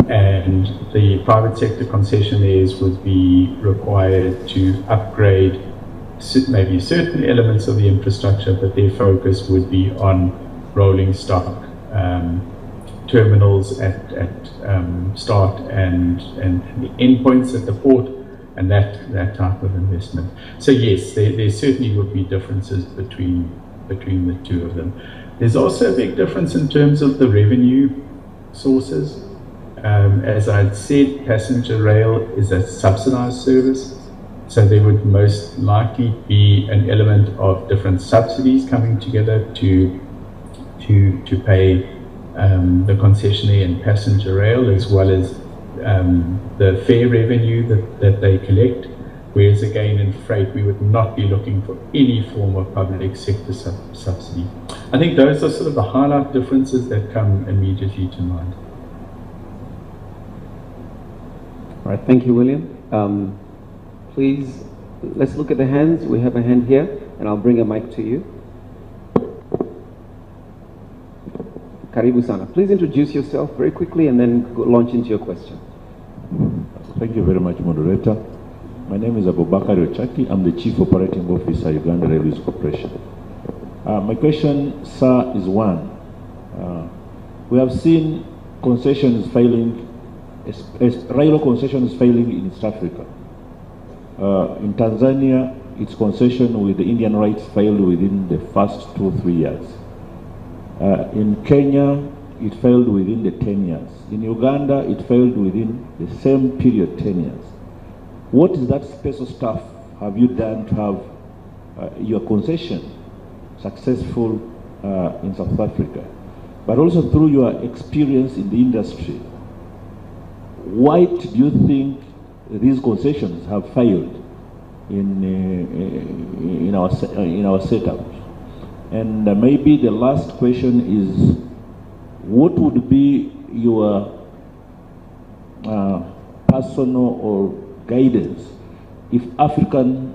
and the private sector concessionaires would be required to upgrade maybe certain elements of the infrastructure, but their focus would be on rolling stock terminals at start and the endpoints at the port, and that type of investment. So yes, there certainly would be differences between the two of them. There's also a big difference in terms of the revenue sources. As I'd said, passenger rail is a subsidized service, so there would most likely be an element of different subsidies coming together to pay the concessionaire and passenger rail, as well as the fare revenue that they collect, whereas again in freight we would not be looking for any form of public sector subsidy. I think those are sort of the highlight differences that come immediately to mind. All right, thank you, William. Please, let's look at the hands. We have a hand here, and I'll bring a mic to you. Karibu sana. Please introduce yourself very quickly and then launch into your question. Thank you very much, moderator. My name is Abubakar Ochaki. I'm the Chief Operating Officer, Uganda Railways Corporation. My question, sir, is one. We have seen concessions failing, railway concessions failing in East Africa. In Tanzania, its concession with the Indian rights failed within the first 2 or 3 years. In Kenya, it failed within the 10 years. In Uganda, it failed within the same period, 10 years. What is that special stuff have you done to have your concession successful in South Africa? But also through your experience in the industry, why do you think these concessions have failed in our setup? And maybe the last question is, what would be your personal or guidance if African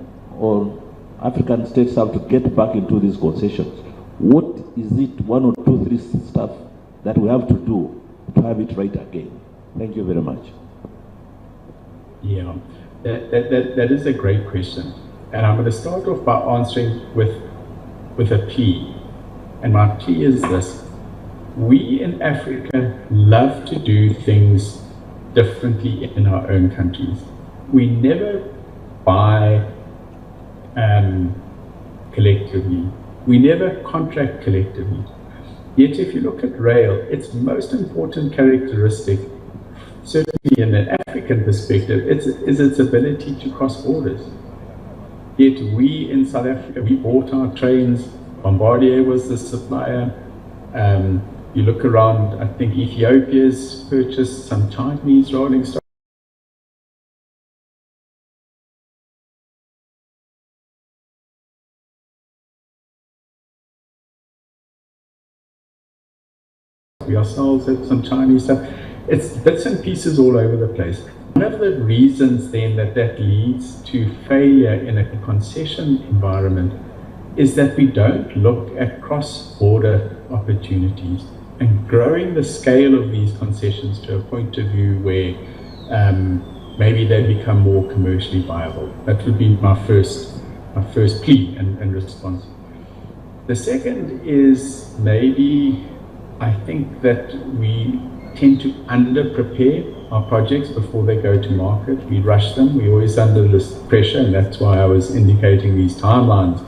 states have to get back into these concessions? What is it, 1 or 2, 3 stuff that we have to do to have it right again? Thank you very much. Yeah, that is a great question. And I'm going to start off by answering with a plea. And my plea is this: we in Africa love to do things differently in our own countries. We never buy collectively. We never contract collectively. Yet if you look at rail, its most important characteristic, certainly in an African perspective, is its ability to cross borders. Yet we in South Africa, we bought our trains, Bombardier was the supplier. You look around, I think Ethiopia's purchased some Chinese rolling stock. We ourselves have some Chinese stuff. It's bits and pieces all over the place. One of the reasons then that leads to failure in a concession environment is that we don't look at cross-border opportunities and growing the scale of these concessions to a point of view where maybe they become more commercially viable. That would be my first plea and response. The second is maybe I think that we tend to under-prepare our projects before they go to market. We rush them. We're always under this pressure, and that's why I was indicating these timelines.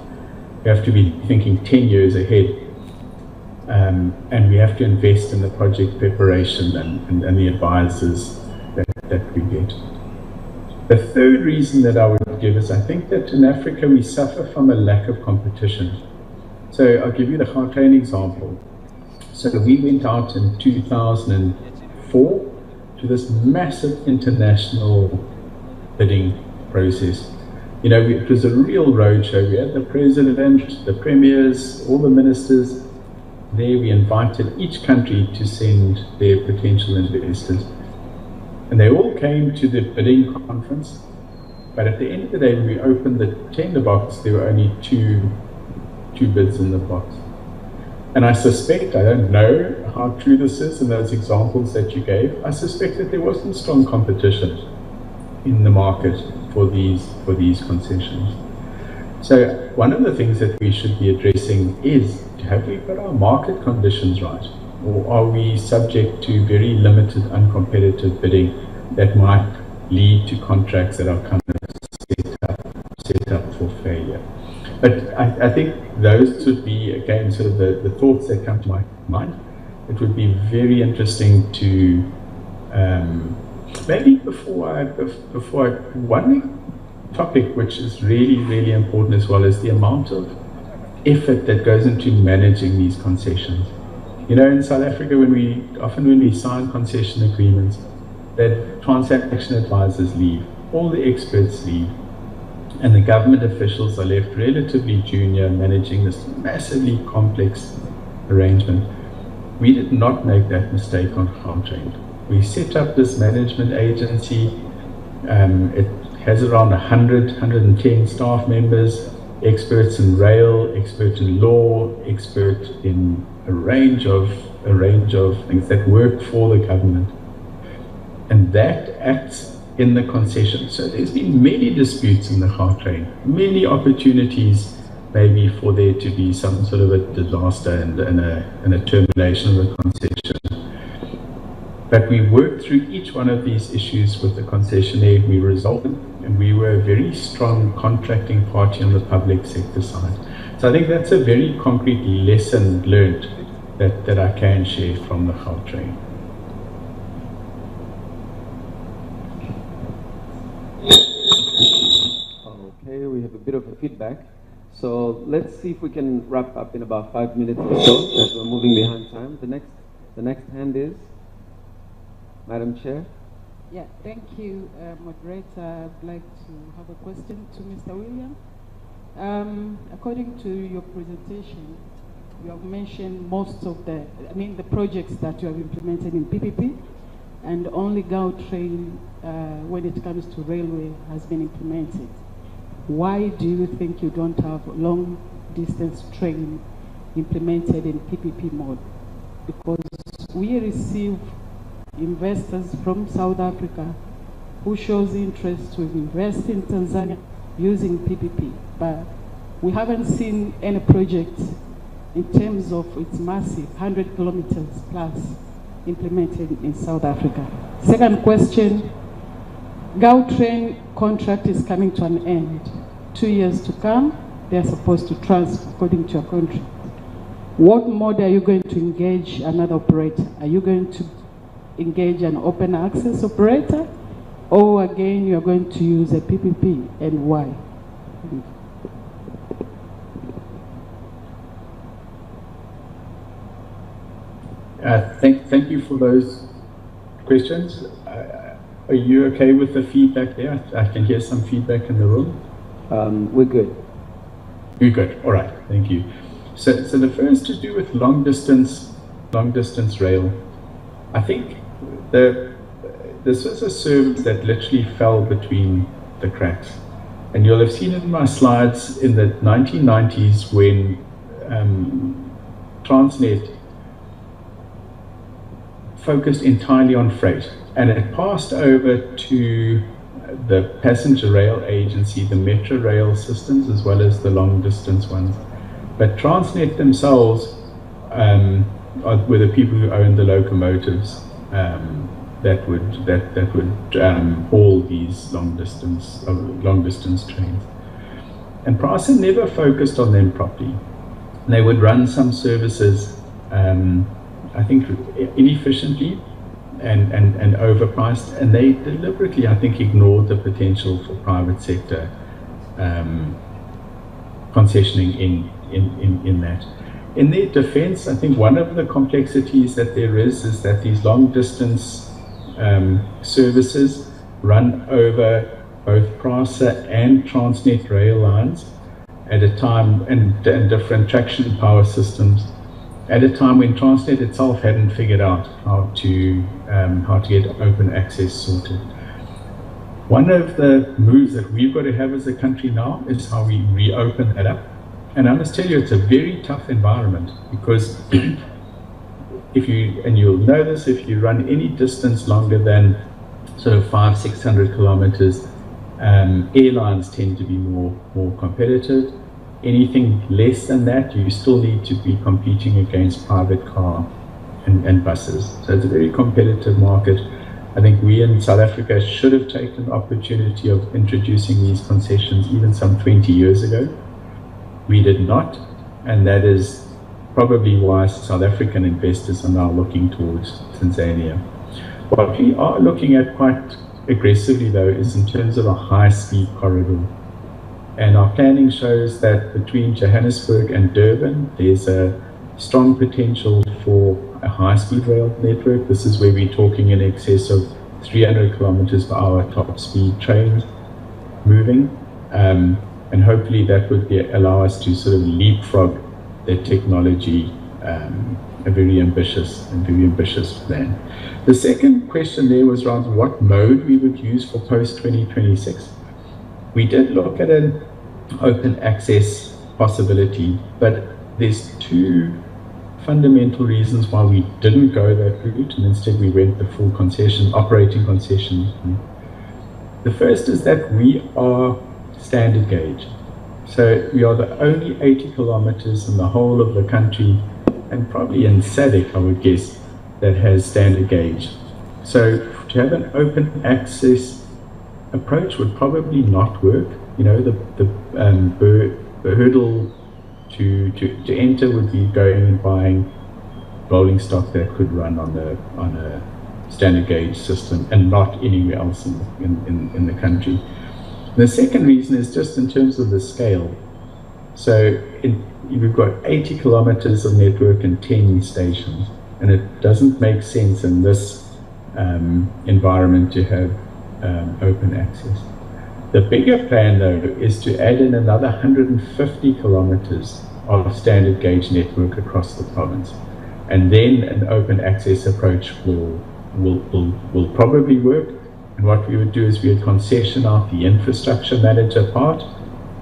We have to be thinking 10 years ahead, and we have to invest in the project preparation and the advisors that we get. The third reason that I would give is I think that in Africa we suffer from a lack of competition. So I'll give you the Gauteng example. So we went out in 2004 to this massive international bidding process. You know, it was a real roadshow. We had the president, the premiers, all the ministers there. We invited each country to send their potential investors. And they all came to the bidding conference. But at the end of the day, when we opened the tender box, there were only two bids in the box. And I suspect, I don't know how true this is in those examples that you gave, I suspect that there wasn't strong competition in the market for these concessions. So one of the things that we should be addressing is, have we got our market conditions right? Or are we subject to very limited, uncompetitive bidding that might lead to contracts that are kind of set up for failure? But I think those would be, again, sort of the thoughts that come to my mind. It would be very interesting to, maybe one topic which is really, really important as well is the amount of effort that goes into managing these concessions. You know, in South Africa, when we sign concession agreements, that transaction advisors leave, all the experts leave, and the government officials are left relatively junior managing this massively complex arrangement. We did not make that mistake on Gauteng. We set up this management agency. It has around 110 staff members, experts in rail, expert in law, expert in a range of things that work for the government. And that acts in the concession. So there's been many disputes in the Gauteng, many opportunities maybe for there to be some sort of a disaster and a termination of the concession. But we worked through each one of these issues with the concessionaire. We resolved them, and we were a very strong contracting party on the public sector side. So I think that's a very concrete lesson learned that I can share from the Gautrain. Okay, we have a bit of a feedback. So let's see if we can wrap up in about 5 minutes or so, as we're moving behind time. The next hand is Madam Chair. Yeah, thank you, moderator. I'd like to have a question to Mr. William. According to your presentation, you have mentioned most of the projects that you have implemented in PPP, and only Gautrain, when it comes to railway, has been implemented. Why do you think you don't have long distance train implemented in PPP mode? Because we receive investors from South Africa who shows interest to invest in Tanzania using PPP, but we haven't seen any project in terms of its massive 100 kilometers plus implemented in South Africa. Second question, Gautrain contract is coming to an end. 2 years to come, they're supposed to transfer according to your contract. What mode are you going to engage another operator? Are you going to engage an open access operator, or again you are going to use a PPP, and why? Thank you for those questions. Are you okay with the feedback there? I can hear some feedback in the room. We're good. You're good. All right. Thank you. So the first to do with long distance rail. I think this was a service that literally fell between the cracks, and you'll have seen it in my slides in the 1990s when Transnet focused entirely on freight, and it passed over to the passenger rail agency, the metro rail systems, as well as the long distance ones. But Transnet themselves were the people who owned the locomotives that would haul these long distance trains. And Prasa never focused on them properly. They would run some services, I think, inefficiently and overpriced, and they deliberately, I think, ignored the potential for private sector concessioning in that. In their defense, I think one of the complexities that there is that these long distance services run over both Prasa and Transnet rail lines at a time, and different traction power systems, at a time when Transnet itself hadn't figured out how to get open access sorted. One of the moves that we've got to have as a country now is how we reopen that up. And I must tell you, it's a very tough environment, because you'll know this, if you run any distance longer than sort of 500-600 kilometers, airlines tend to be more competitive. Anything less than that, you still need to be competing against private car and buses. So it's a very competitive market. I think we in South Africa should have taken the opportunity of introducing these concessions even some 20 years ago. We did not, and that is probably why South African investors are now looking towards Tanzania. What we are looking at quite aggressively, though, is in terms of a high-speed corridor. And our planning shows that between Johannesburg and Durban, there's a strong potential for a high-speed rail network. This is where we're talking in excess of 300 kilometers per hour top speed trains moving. And hopefully that would allow us to sort of leapfrog the technology, a very ambitious plan. The second question there was around what mode we would use for post-2026. We did look at an open access possibility, but there's two fundamental reasons why we didn't go that route, and instead we went the full operating concession. The first is that we are standard gauge. So we are the only 80 kilometers in the whole of the country, and probably in SADC, I would guess, that has standard gauge. So to have an open access approach would probably not work. You know, the hurdle to enter would be going and buying rolling stock that could run on a standard gauge system and not anywhere else in the country. The second reason is just in terms of the scale. So we've got 80 kilometers of network and 10 stations, and it doesn't make sense in this environment to have open access. The bigger plan, though, is to add in another 150 kilometers of standard gauge network across the province, and then an open access approach will probably work. And what we would do is we would concession out the infrastructure manager part,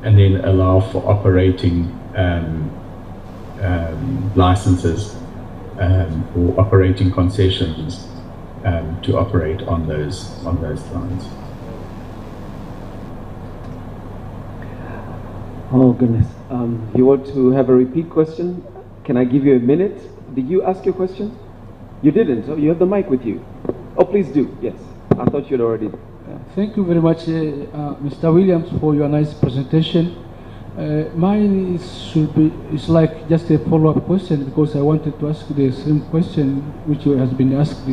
and then allow for operating licenses or operating concessions to operate on those lines. Oh goodness. You want to have a repeat question? Can I give you a minute? Did you ask your question? You didn't. Oh, you have the mic with you. Oh, please do. Yes. I thought you'd already. Thank you very much, Mr. Williams, for your nice presentation. Mine is like just a follow-up question, because I wanted to ask the same question which has been asked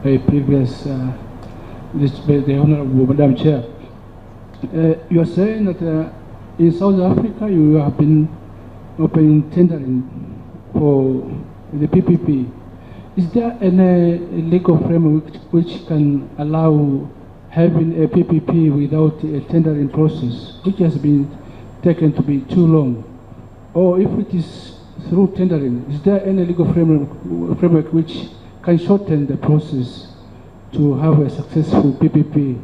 by previous, the Honorable Madam Chair. You are saying that in South Africa you have been opening tendering for the PPP. Is there any legal framework which can allow having a PPP without a tendering process, which has been taken to be too long? Or if it is through tendering, is there any legal framework which can shorten the process to have a successful PPP?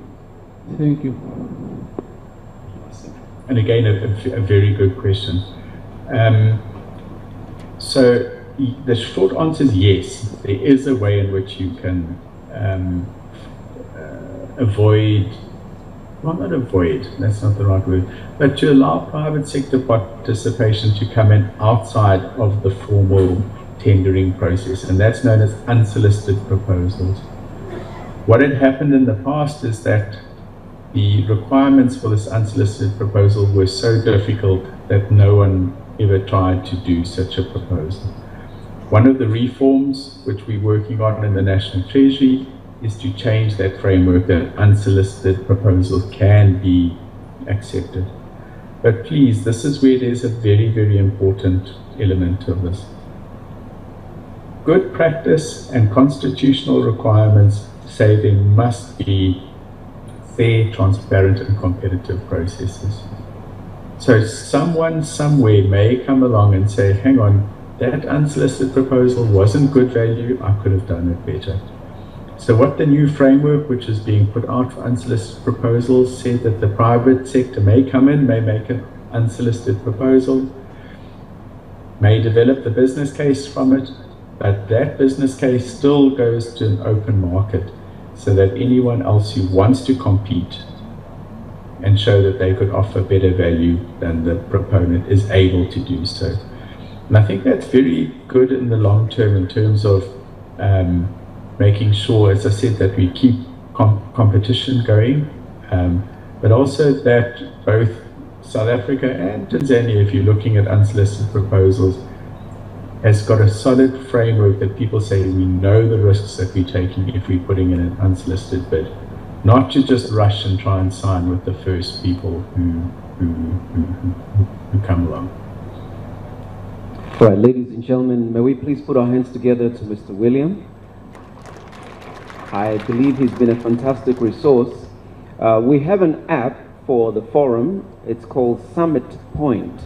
Thank you. And again, a very good question. So the short answer is yes. There is a way in which you can avoid, well, not avoid, that's not the right word, but to allow private sector participation to come in outside of the formal tendering process, and that's known as unsolicited proposals. What had happened in the past is that the requirements for this unsolicited proposal were so difficult that no one ever tried to do such a proposal. One of the reforms which we're working on in the National Treasury is to change that framework, that unsolicited proposals can be accepted. But please, this is where there's a very, very important element of this. Good practice and constitutional requirements say there must be fair, transparent and competitive processes. So someone somewhere may come along and say, hang on, that unsolicited proposal wasn't good value, I could have done it better. So what the new framework, which is being put out for unsolicited proposals, said that the private sector may come in, may make an unsolicited proposal, may develop the business case from it, but that business case still goes to an open market so that anyone else who wants to compete and show that they could offer better value than the proponent is able to do so. And I think that's very good in the long term in terms of making sure, as I said, that we keep competition going, but also that both South Africa and Tanzania, if you're looking at unsolicited proposals, has got a solid framework that people say we know the risks that we're taking if we're putting in an unsolicited bid, not to just rush and try and sign with the first people who come along. All right, ladies and gentlemen, may we please put our hands together to Mr. William. I believe he's been a fantastic resource. We have an app for the forum. It's called Summit Point.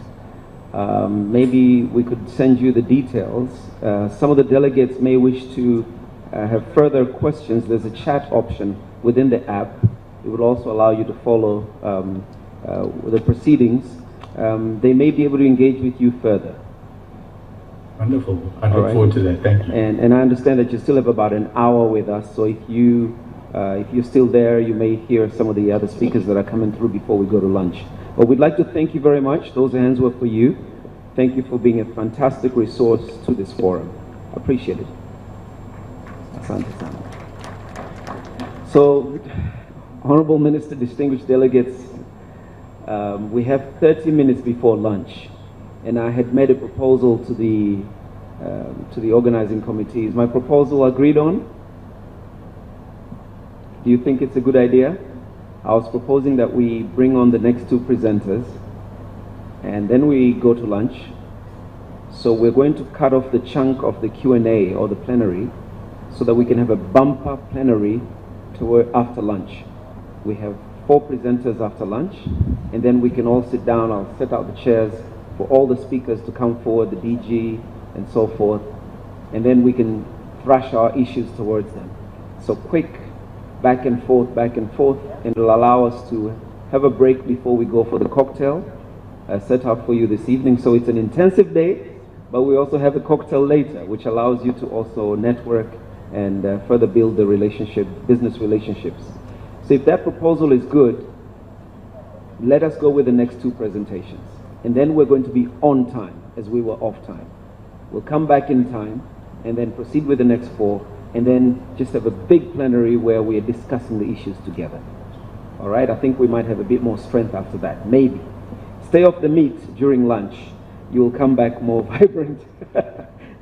Maybe we could send you the details. Some of the delegates may wish to have further questions. There's a chat option within the app. It would also allow you to follow the proceedings. They may be able to engage with you further. Wonderful. I look forward to that. Thank you. And I understand that you still have about an hour with us, so if you're still there, you may hear some of the other speakers that are coming through before we go to lunch. But we'd like to thank you very much. Those hands were for you. Thank you for being a fantastic resource to this forum. Appreciate it. So, Honorable Minister, distinguished delegates, we have 30 minutes before lunch. And I had made a proposal to the to the organizing committee. Is my proposal agreed on? Do you think it's a good idea? I was proposing that we bring on the next two presenters and then we go to lunch. So we're going to cut off the chunk of the Q&A or the plenary so that we can have a bumper plenary after lunch. We have 4 presenters after lunch, and then we can all sit down. I'll set out the chairs for all the speakers to come forward, the DG and so forth, and then we can thrash our issues towards them. So quick back and forth, and it'll allow us to have a break before we go for the cocktail set out for you this evening. So it's an intensive day, but we also have a cocktail later, which allows you to also network and further build the business relationships. So if that proposal is good, let us go with the next 2 presentations. And then we're going to be on time as we were off time. We'll come back in time and then proceed with the next 4, and then just have a big plenary where we are discussing the issues together. All right, I think we might have a bit more strength after that, maybe. Stay off the meat during lunch. You will come back more vibrant.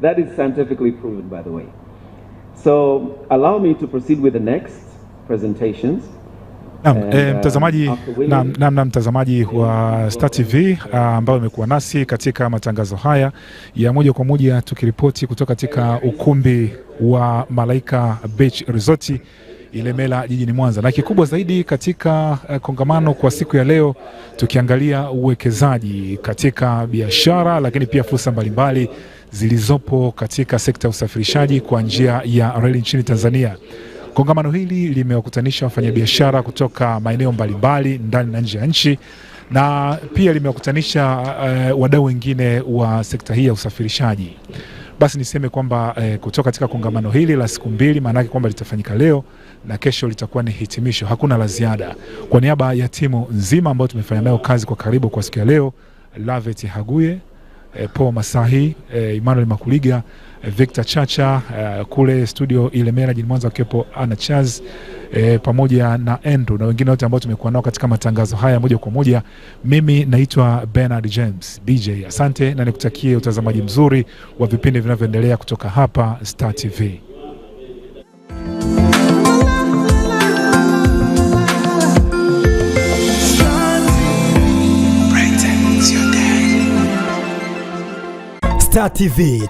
That is scientifically proven, by the way. So allow me to proceed with the next presentations. Mtazamaji wa Star TV ambao umekuwa nasi katika matangazo haya ya moja kwa moja tukiripoti kutoka katika ukumbi wa Malaika Beach Resort Ilemela jijini Mwanza. Na kikubwa zaidi katika kongamano kwa siku ya leo, tukiangalia uwekezaji katika biashara, lakini pia fursa mbalimbali zilizopo katika sekta ya usafirishaji kwa njia ya reli nchini Tanzania. Kongamano hili limewakutanisha wafanyabiashara kutoka maeneo mbalimbali ndani na nje ya nchi, na pia limewakutanisha wadau wengine wa sekta hii ya usafirishaji. Basi niseme kwamba kutoka katika kongamano hili la siku 2, maana yake kwamba litafanyika leo na kesho litakuwa ni hitimisho, hakuna la ziada. Kwa niaba ya timu nzima ambayo tumefanya nayo kazi kwa karibu kwa siku ya leo, Lavet Haguye, Paul Masahi, Emmanuel Makuliga, Victor Chacha, kule studio Ilemela jijini Mwanza wakiwepo Ana Chaz, pamoja na Andrew na wengine wote ambao tumekuwa nao katika matangazo haya moja kwa moja. Mimi naitwa Bernard James DJ. Asante na nikutakie utazamaji mzuri wa vipindi vinavyoendelea kutoka hapa Star TV. Star TV